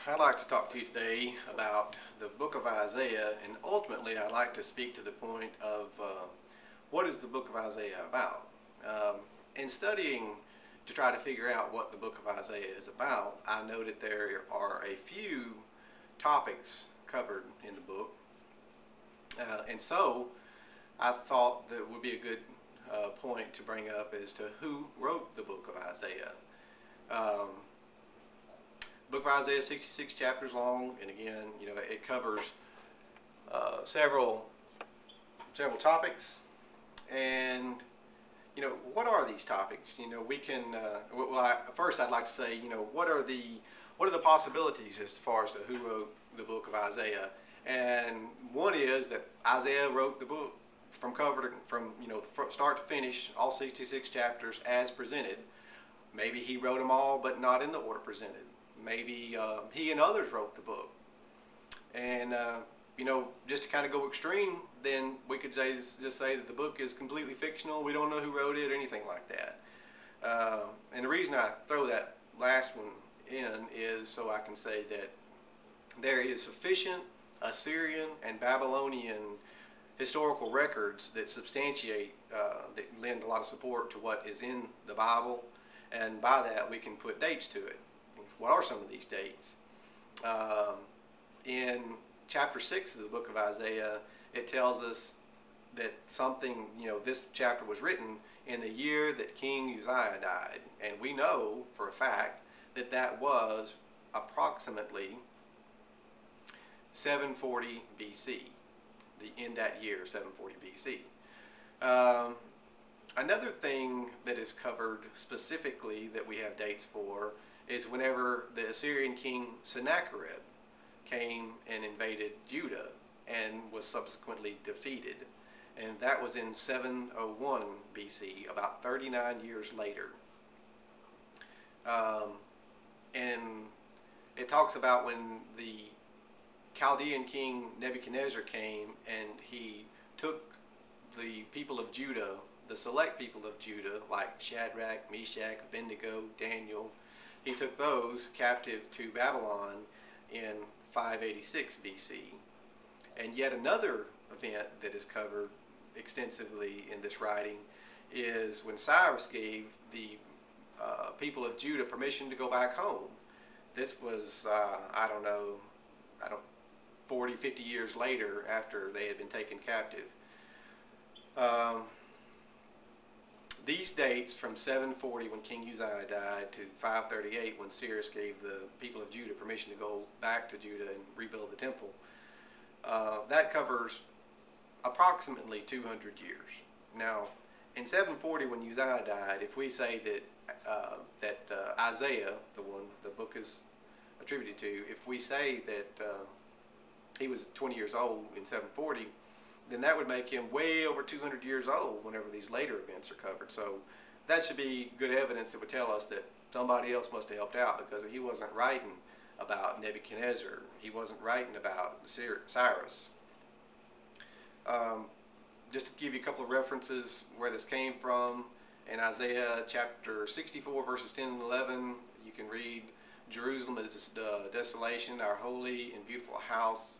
I'd like to talk to you today about the book of Isaiah, and ultimately I'd like to speak to the point of what is the book of Isaiah about. In studying to try to figure out what the book of Isaiah is about, I noted there are a few topics covered in the book, and so I thought that would be a good point to bring up as to who wrote the book of Isaiah. Book of Isaiah is 66 chapters long, and again, it covers several topics. And what are these topics? We can. First, I'd like to say, what are the possibilities as far as to who wrote the book of Isaiah? And one is that Isaiah wrote the book from start to finish, all 66 chapters as presented. Maybe he wrote them all, but not in the order presented. Maybe he and others wrote the book. And, just to kind of go extreme, then we could just say that the book is completely fictional. We don't know who wrote it or anything like that. And the reason I throw that last one in is so I can say that there is sufficient Assyrian and Babylonian historical records that substantiate, that lend a lot of support to what is in the Bible. And by that, we can put dates to it. What are some of these dates? In chapter 6 of the book of Isaiah, it tells us that something, this chapter was written in the year that King Uzziah died. And we know for a fact that that was approximately 740 BC, in that year, 740 BC. Another thing that is covered specifically that we have dates for is whenever the Assyrian king Sennacherib came and invaded Judah and was subsequently defeated. And that was in 701 BC, about 39 years later. And it talks about when the Chaldean king Nebuchadnezzar came and he took the people of Judah, the select people of Judah, like Shadrach, Meshach, Abednego, Daniel. He took those captive to Babylon in 586 BC. And yet another event that is covered extensively in this writing is when Cyrus gave the people of Judah permission to go back home. This was, 40, 50 years later after they had been taken captive. These dates from 740 when King Uzziah died to 538 when Cyrus gave the people of Judah permission to go back to Judah and rebuild the temple, that covers approximately 200 years. Now, in 740 when Uzziah died, if we say that Isaiah, the one the book is attributed to, if we say that he was 20 years old in 740, then that would make him way over 200 years old whenever these later events are covered. So that should be good evidence that would tell us that somebody else must have helped out, because he wasn't writing about Nebuchadnezzar. He wasn't writing about Cyrus. Just to give you a couple of references where this came from, in Isaiah chapter 64 verses 10 and 11, you can read, "Jerusalem is desolation, our holy and beautiful house,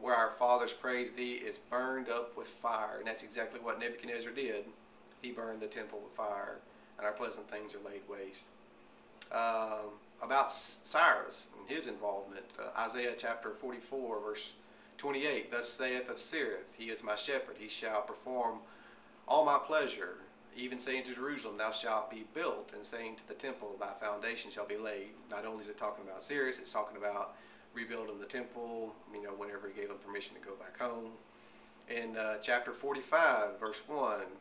where our fathers praised thee, is burned up with fire." And that's exactly what Nebuchadnezzar did. He burned the temple with fire, and our pleasant things are laid waste. About Cyrus and his involvement, Isaiah chapter 44 verse 28, "Thus saith of Cyrus, he is my shepherd, he shall perform all my pleasure, even saying to Jerusalem, thou shalt be built, and saying to the temple, thy foundation shall be laid." Not only is it talking about Cyrus, it's talking about rebuilding the temple, whenever he gave them permission to go back home. In chapter 45, verse 1,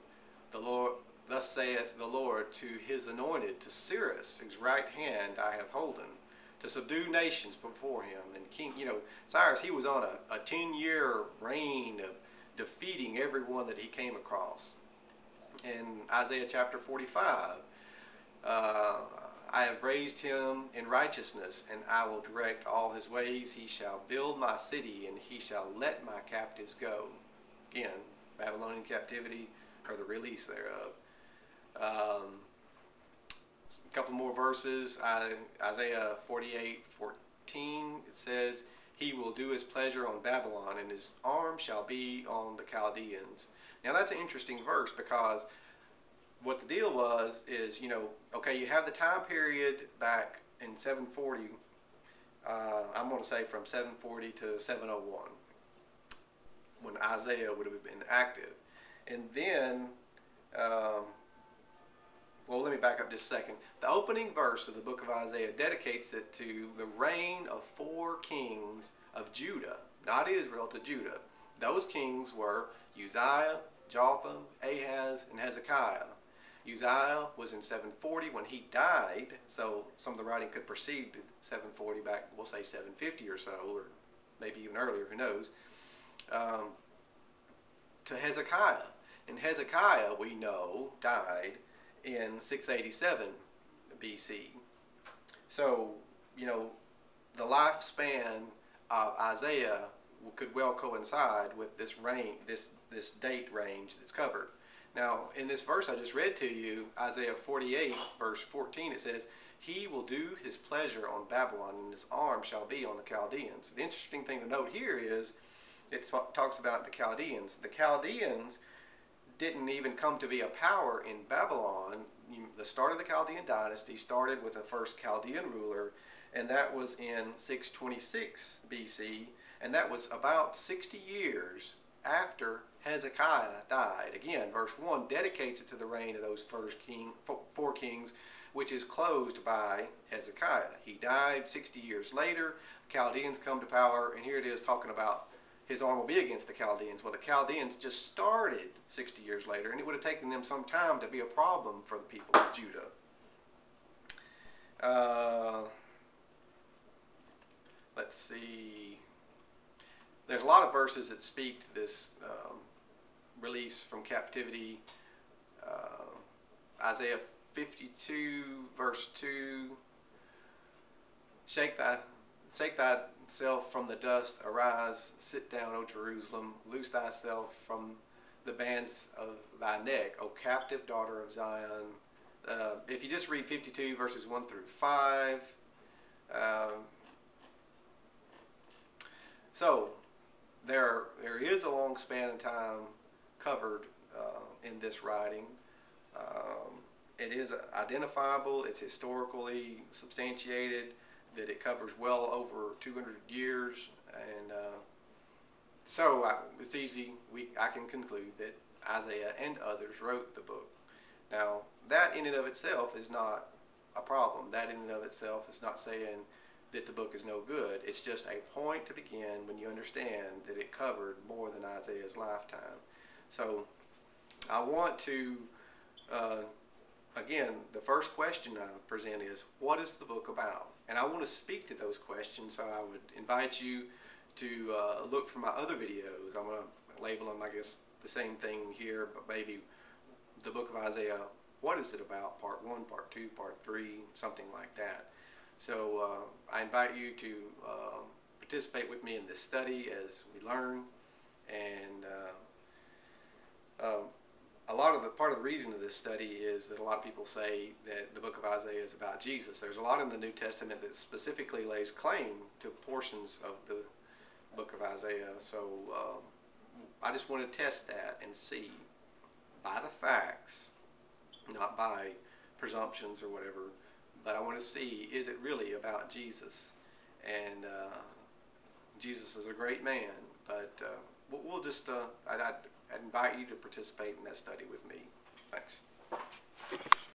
"The Lord, thus saith the Lord to his anointed, to Cyrus, his right hand I have holden, to subdue nations before him." And King, Cyrus, he was on a 10-year reign of defeating everyone that he came across. In Isaiah chapter 45, "I have raised him in righteousness, and I will direct all his ways. He shall build my city, and he shall let my captives go." Again, Babylonian captivity, or the release thereof. A couple more verses. Isaiah 48, 14, it says, "He will do his pleasure on Babylon, and his arm shall be on the Chaldeans." Now that's an interesting verse, because what the deal was is, okay, you have the time period back in 740, I'm going to say from 740 to 701, when Isaiah would have been active. And then, well, let me back up just a second. The opening verse of the book of Isaiah dedicates it to the reign of 4 kings of Judah, not Israel, to Judah. Those kings were Uzziah, Jotham, Ahaz, and Hezekiah. Uzziah was in 740 when he died, so some of the writing could precede 740 back, we'll say 750 or so, or maybe even earlier, who knows, to Hezekiah. And Hezekiah, we know, died in 687 BC. So, the lifespan of Isaiah could well coincide with this range, this date range that's covered. Now, in this verse I just read to you, Isaiah 48, verse 14, it says, "He will do his pleasure on Babylon, and his arm shall be on the Chaldeans." The interesting thing to note here is it talks about the Chaldeans. The Chaldeans didn't even come to be a power in Babylon. The start of the Chaldean dynasty started with the first Chaldean ruler, and that was in 626 BC, and that was about 60 years after Hezekiah died. Again, verse 1 dedicates it to the reign of those first 4 kings, which is closed by Hezekiah. He died 60 years later. Chaldeans come to power, and here it is talking about his arm will be against the Chaldeans. Well, the Chaldeans just started 60 years later, and it would have taken them some time to be a problem for the people of Judah. Let's see. There's a lot of verses that speak to this release from captivity. Isaiah 52, verse 2. Shake thyself from the dust, arise, sit down, O Jerusalem, loose thyself from the bands of thy neck, O captive daughter of Zion. If you just read 52 verses 1 through 5, so there is a long span of time covered in this writing. It is identifiable, it's historically substantiated, that it covers well over 200 years, and so it's easy, I can conclude that Isaiah and others wrote the book. Now, that in and of itself is not a problem. That in and of itself is not saying that the book is no good. It's just a point to begin when you understand that it covered more than Isaiah's lifetime. So I want to, again, the first question I present is, what is the book about? And I want to speak to those questions, so I would invite you to look for my other videos. I'm going to label them, I guess, the same thing here, but maybe the book of Isaiah, what is it about? Part 1, Part 2, Part 3, something like that. So I invite you to participate with me in this study as we learn. And part of the reason of this study is that a lot of people say that the book of Isaiah is about Jesus. There's a lot in the New Testament that specifically lays claim to portions of the book of Isaiah. So I just want to test that and see by the facts, not by presumptions or whatever, but I want to see, is it really about Jesus? And Jesus is a great man, but we'll just, I'd invite you to participate in that study with me. Thanks.